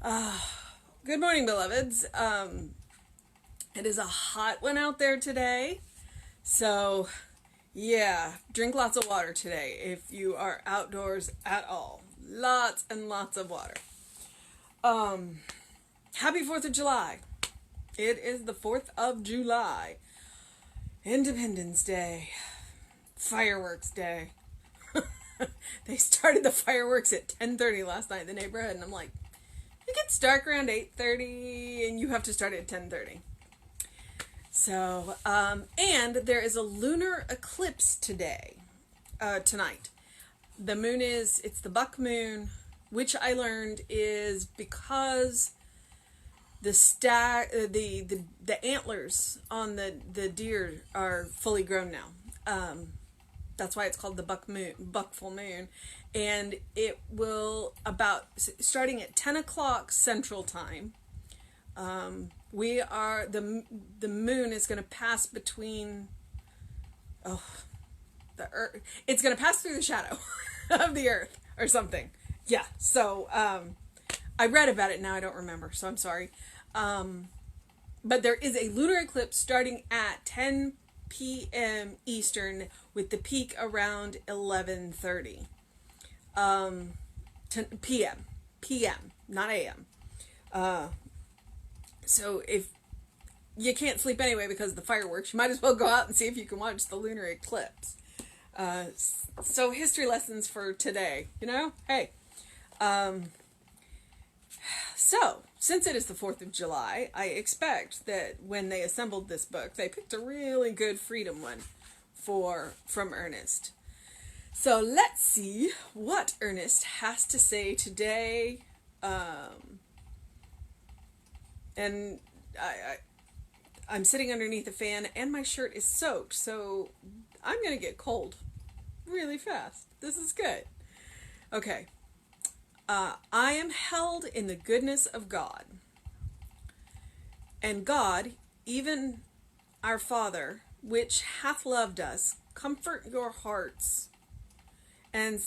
Uh, Good morning, beloveds. It is a hot one out there today. So, yeah, drink lots of water today if you are outdoors at all. Lots and lots of water. Um, Happy 4th of July. It is the 4th of July. Independence Day. Fireworks Day. They started the fireworks at 10:30 last night in the neighborhood, and I'm like, it gets dark around 8:30 and you have to start at 10:30. So, and there is a lunar eclipse tonight. It's the buck moon, which I learned is because the antlers on the deer are fully grown now. That's why it's called the buck full moon. And it will, starting at 10 o'clock Central Time, the moon is going to pass between, the earth. It's going to pass through the shadow of the earth or something. Yeah. So, I read about it now. I don't remember. So I'm sorry. But there is a lunar eclipse starting at 10 p.m. Eastern with the peak around 11:30 p.m., not a.m. So if you can't sleep anyway because of the fireworks, you might as well go out and see if you can watch the lunar eclipse. So history lessons for today, hey. So, since it is the 4th of July, I expect that when they assembled this book, they picked a really good freedom one from Ernest. So let's see what Ernest has to say today. And I'm sitting underneath a fan and my shirt is soaked, so I'm going to get cold really fast. This is good. Okay. I am held in the goodness of God. And God, even our Father, which hath loved us, comfort your hearts and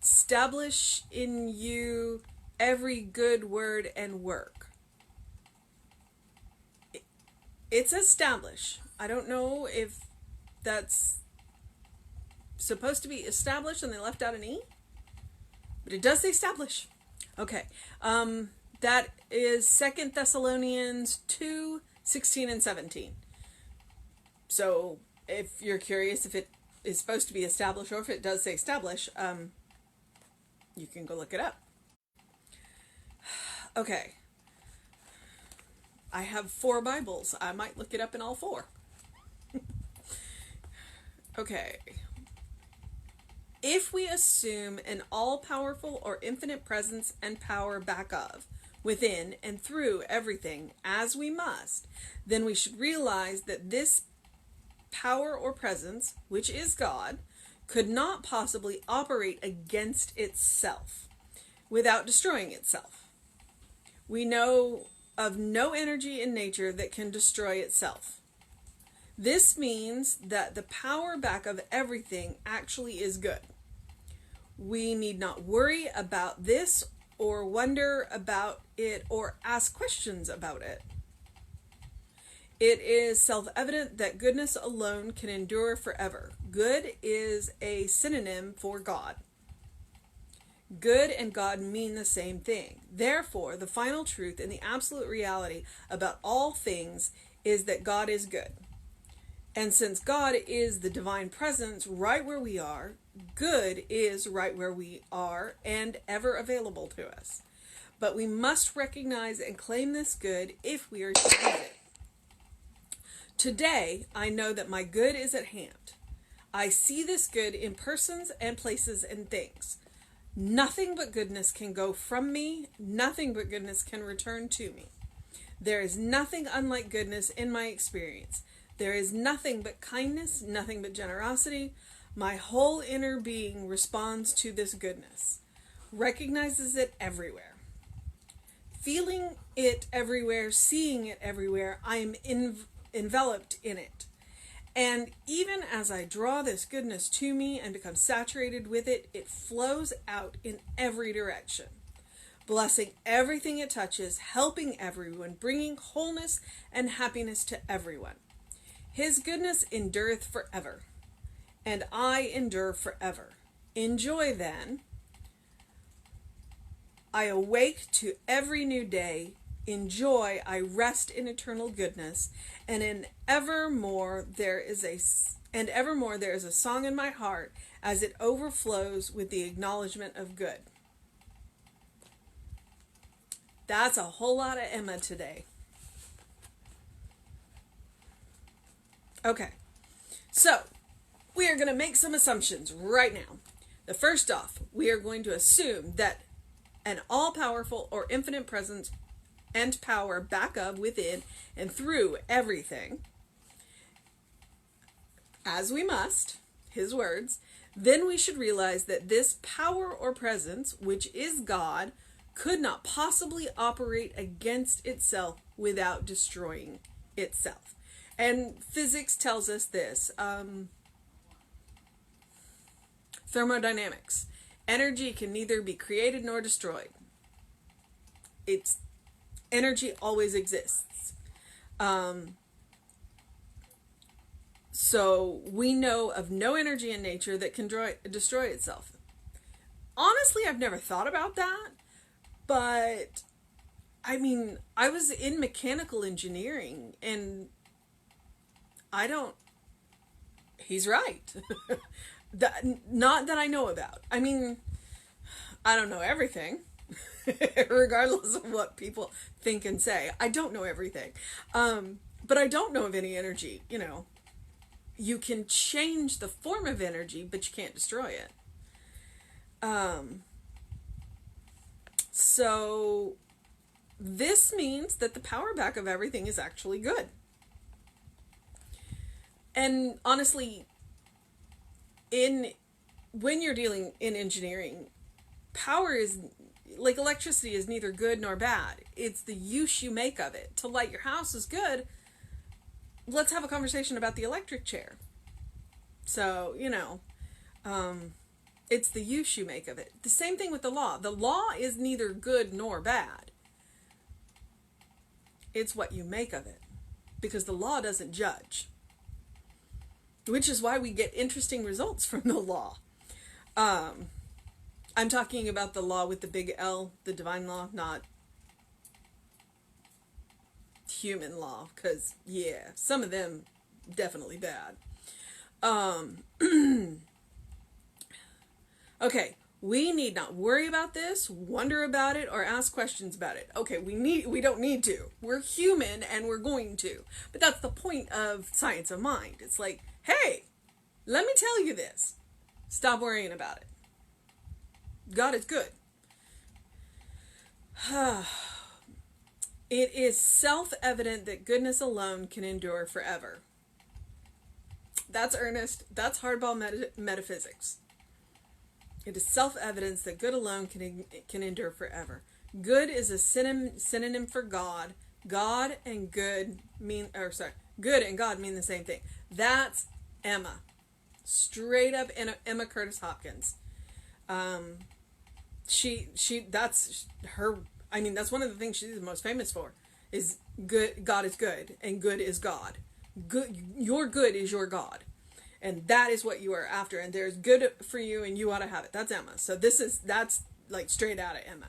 establish in you every good word and work. It's establish. I don't know if that's supposed to be established and they left out an E. But it does say establish. Okay. That is 2 Thessalonians 2:16 and 17. So if you're curious if it is supposed to be established or if it does say establish, you can go look it up. Okay. I have 4 Bibles. I might look it up in all 4. Okay. If we assume an all-powerful or infinite presence and power back of, within, and through everything, as we must, then we should realize that this power or presence, which is God, could not possibly operate against itself without destroying itself. We know of no energy in nature that can destroy itself. This means that the power back of everything actually is good. We need not worry about this or wonder about it or ask questions about it. It is self-evident that goodness alone can endure forever. Good is a synonym for God. Good and God mean the same thing. Therefore, the final truth and the absolute reality about all things is that God is good. And since God is the divine presence right where we are, good is right where we are and ever available to us. But we must recognize and claim this good if we are to use it. Today, I know that my good is at hand. I see this good in persons and places and things. Nothing but goodness can go from me. Nothing but goodness can return to me. There is nothing unlike goodness in my experience. There is nothing but kindness, nothing but generosity. My whole inner being responds to this goodness, recognizes it everywhere. Feeling it everywhere, seeing it everywhere, I am enveloped in it. And even as I draw this goodness to me and become saturated with it, it flows out in every direction. blessing everything it touches, helping everyone, bringing wholeness and happiness to everyone. His goodness endureth forever, and I endure forever. In joy, then, I awake to every new day. In joy, I rest in eternal goodness, and evermore there is a song in my heart as it overflows with the acknowledgement of good. That's a whole lot of Emma today. Okay, so we are going to make some assumptions right now. The first off, we are going to assume that an all-powerful or infinite presence and power back of, within, and through everything, as we must, his words, then we should realize that this power or presence, which is God, could not possibly operate against itself without destroying itself. And physics tells us this. Thermodynamics. Energy can neither be created nor destroyed. Energy always exists. So we know of no energy in nature that can destroy itself. Honestly, I've never thought about that, but I mean, I was in mechanical engineering, and he's right. Not that I know about. I mean, I don't know everything, regardless of what people think and say. I don't know everything. But I don't know of any energy, You can change the form of energy, but you can't destroy it. So this means that the power back of everything is actually good. And honestly, when you're dealing in engineering, power is, like electricity, is neither good nor bad. It's the use you make of it. To light your house is good. Let's have a conversation about the electric chair. So, it's the use you make of it. The same thing with the law. The law is neither good nor bad. It's what you make of it. Because the law doesn't judge. Which is why we get interesting results from the law. I'm talking about the law with the big L, the divine law, not human law, because, yeah, some of them definitely bad. Okay, we need not worry about this, wonder about it, or ask questions about it. Okay, we don't need to. We're human, and we're going to. But that's the point of science of mind. It's like, hey, let me tell you this. Stop worrying about it. God is good. It is self-evident that goodness alone can endure forever. That's Ernest. That's hardball metaphysics. It is self-evident that good alone can endure forever. Good is a synonym for God. God and God mean the same thing. That's Emma. Straight up Emma Curtis Hopkins. That's her. I mean, that's one of the things she's most famous for, is good. God is good, and good is God. Good, your good is your God, and that is what you are after. And there's good for you, and you ought to have it. That's Emma. So that's like straight out of Emma.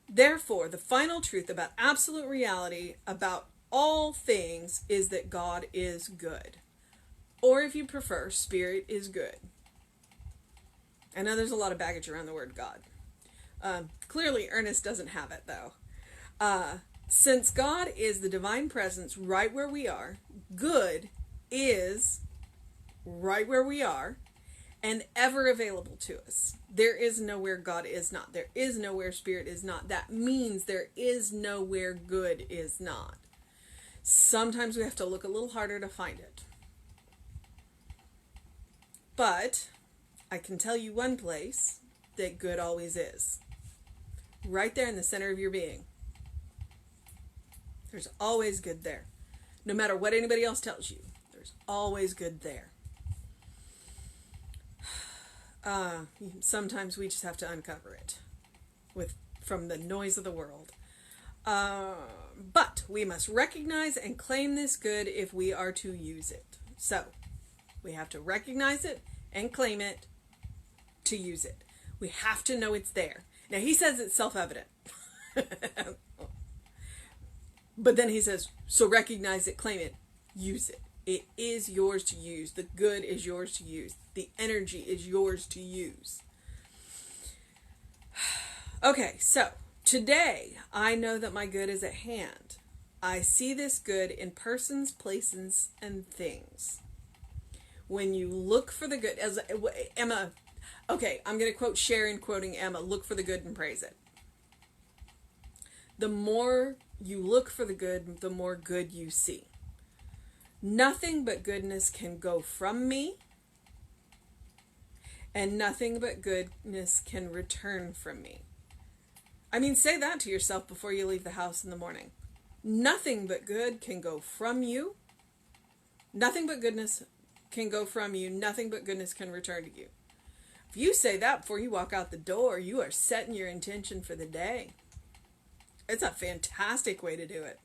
Therefore, the final truth about absolute reality about all things is that God is good, or if you prefer, Spirit is good. I know there's a lot of baggage around the word God. Clearly, Ernest doesn't have it, though. Since God is the divine presence right where we are, good is right where we are, and ever available to us. There is nowhere God is not. There is nowhere Spirit is not. That means there is nowhere good is not. Sometimes we have to look a little harder to find it. But I can tell you one place that good always is. Right there in the center of your being. There's always good there. No matter what anybody else tells you, there's always good there. Sometimes we just have to uncover it with from the noise of the world. But we must recognize and claim this good if we are to use it. So, we have to recognize it and claim it to use it. We have to know it's there. Now, he says it's self-evident. But then he says, so recognize it, claim it, use it. It is yours to use. The good is yours to use. The energy is yours to use. Okay, so today I know that my good is at hand. I see this good in persons, places, and things. When you look for the good, as Emma, okay, I'm going to quote Sharon quoting Emma, look for the good and praise it. The more you look for the good, the more good you see. Nothing but goodness can go from me, and nothing but goodness can return from me. I mean, say that to yourself before you leave the house in the morning. Nothing but good can go from you. Nothing but goodness can go from you. Nothing but goodness can return to you. If you say that before you walk out the door, you are setting your intention for the day. It's a fantastic way to do it.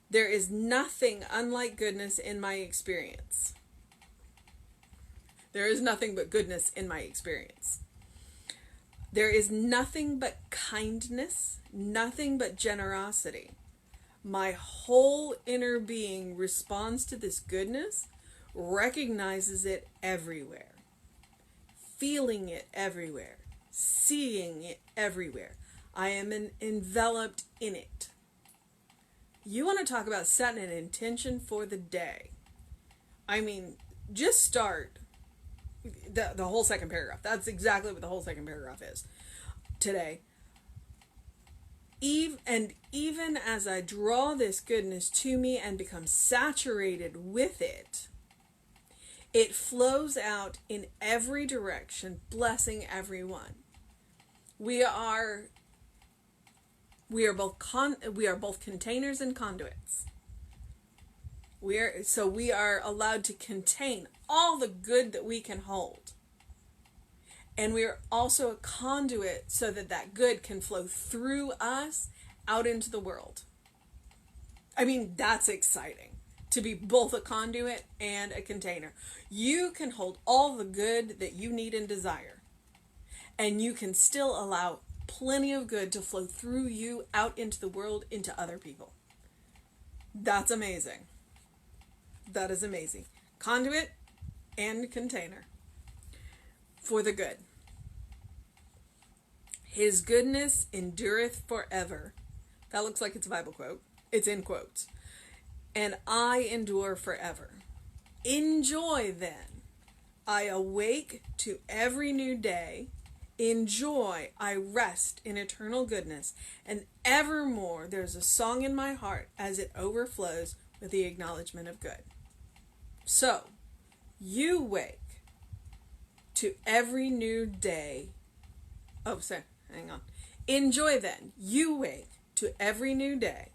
There is nothing unlike goodness in my experience. There is nothing but goodness in my experience. There is nothing but kindness, nothing but generosity. My whole inner being responds to this goodness, recognizes it everywhere, feeling it everywhere, seeing it everywhere. I am enveloped in it. You want to talk about setting an intention for the day. I mean, just start the whole second paragraph. That's exactly what the whole second paragraph is today. Even as I draw this goodness to me and become saturated with it, it flows out in every direction, blessing everyone. We are both containers and conduits. We are allowed to contain all the good that we can hold. And we are also a conduit so that that good can flow through us out into the world. I mean, that's exciting, to be both a conduit and a container. You can hold all the good that you need and desire, and you can still allow plenty of good to flow through you out into the world, into other people. That's amazing. That is amazing. Conduit and container for the good. His goodness endureth forever. That looks like it's a Bible quote. It's in quotes. And I endure forever. In joy, then, I awake to every new day. In joy, I rest in eternal goodness. And evermore, there's a song in my heart as it overflows with the acknowledgement of good. So, you wake to every new day. Oh, sorry, hang on. In joy, then, you wake to every new day.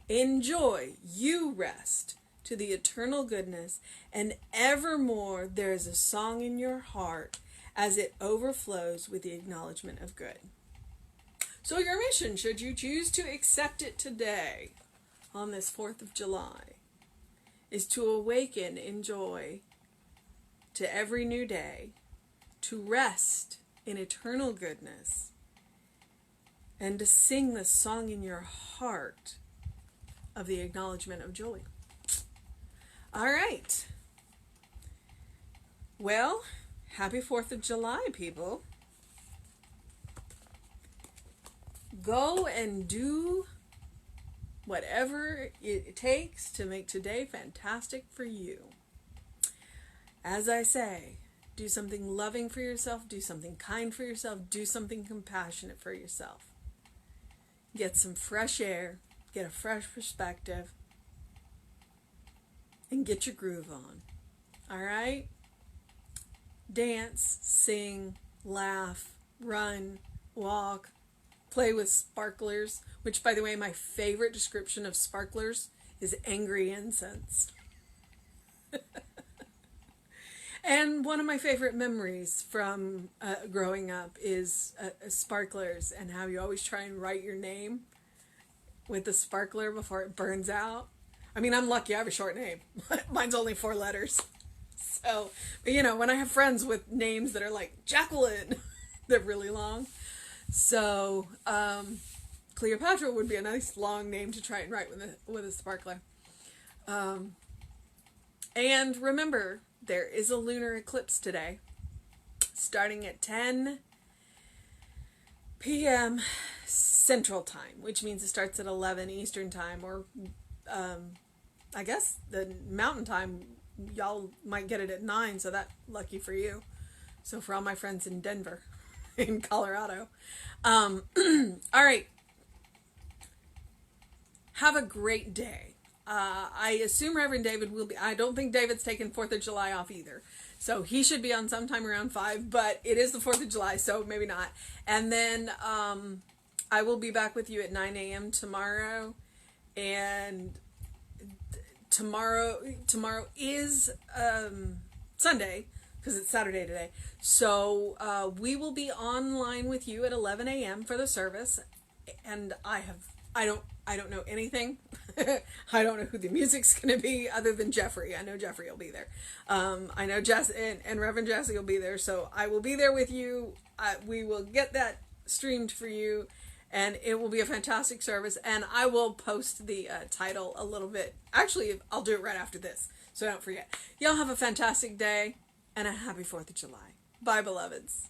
In joy, you rest to the eternal goodness, and evermore there is a song in your heart as it overflows with the acknowledgement of good. So your mission, should you choose to accept it today, on this 4th of July, is to awaken in joy to every new day, to rest in eternal goodness, and to sing the song in your heart of the acknowledgement of joy. All right. Well, happy 4th of July, people. Go and do whatever it takes to make today fantastic for you. As I say, do something loving for yourself, do something kind for yourself, do something compassionate for yourself. Get some fresh air, get a fresh perspective, and get your groove on. All right? Dance, sing, laugh, run, walk, play with sparklers, which, by the way, my favorite description of sparklers is angry incense. And one of my favorite memories from growing up is sparklers, and how you always try and write your name with the sparkler before it burns out. I mean, I'm lucky I have a short name. Mine's only 4 letters. So, but you know, when I have friends with names that are like Jacqueline, they're really long. So, Cleopatra would be a nice long name to try and write with a sparkler. And remember, there is a lunar eclipse today, starting at 10 p.m. Central Time, which means it starts at 11 Eastern Time, or I guess the Mountain Time, y'all might get it at 9, so that's lucky for you. So for all my friends in Denver, in Colorado. All right. Have a great day. I assume Reverend David will be. I don't think David's taking 4th of July off either. So he should be on sometime around 5, but it is the 4th of July, so maybe not. And then I will be back with you at 9 a.m. tomorrow. And tomorrow is Sunday, because it's Saturday today. So we will be online with you at 11 a.m. for the service. And I don't know anything. I don't know who the music's going to be other than Jeffrey. I know Jeffrey will be there. I know Jess and Reverend Jesse will be there. So I will be there with you. We will get that streamed for you, and it will be a fantastic service. And I will post the title a little bit. Actually, I'll do it right after this, so don't forget. Y'all have a fantastic day and a happy 4th of July. Bye, beloveds.